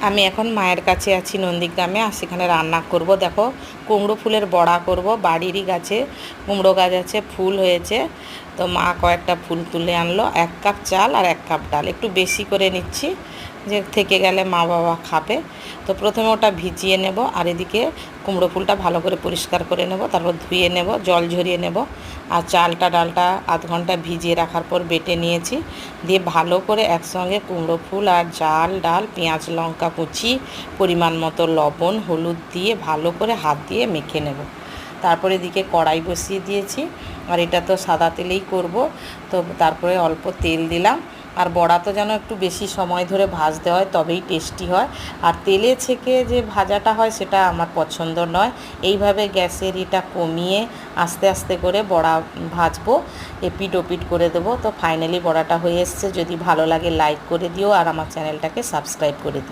আমি এখন মায়ের কাছে আছি নন্দীগ্রামে, আর সেখানে রান্না করব। দেখো কুমড়ো ফুলের বড়া করব। বাড়িরই গাছে কুমড়ো গাছ আছে, ফুল হয়েছে। তো মা কয়েকটা ফুল তুলে আনলো। 1 কাপ চাল আর 1 কাপ ডাল, একটু বেশি করে নিচ্ছি, যে থেকে গেলে মা বাবা খাবে। তো প্রথমে ওটা ভিজিয়ে নেব, আর এদিকে কুমড়ো ফুলটা ভালো করে পরিষ্কার করে নেব, তারপর ধুয়ে নেব, জল ঝরিয়ে নেব। আর চালটা ডালটা আধ ঘন্টা ভিজিয়ে রাখার পর বেটে নিয়েছি, দিয়ে ভালো করে একসঙ্গে কুমড়ো ফুল আর চাল ডাল, পেঁয়াজ লঙ্কা কুচি, পরিমাণ মতো লবণ হলুদ দিয়ে ভালো করে হাত দিয়ে মেখে নেব। তারপরে এদিকে কড়াই বসিয়ে দিয়েছি, আর এটা তো সাদা তেলেই করব। তো তারপরে অল্প তেল দিলাম। আর বড়া তো যেন একটু বেশি সময় ধরে ভাজতে হয়, তবেই টেস্টি হয়। আর তেলে ছেঁকে যে ভাজাটা হয় সেটা আমার পছন্দ নয়। এইভাবে গ্যাসের এটা কমিয়ে আস্তে আস্তে করে বড়া ভাজবো, এপিট ওপিট করে দেবো। তো ফাইনালি বড়াটা হয়ে এসছে। যদি ভালো লাগে লাইক করে দিও, আর আমার চ্যানেলটাকে সাবস্ক্রাইব করে দিও।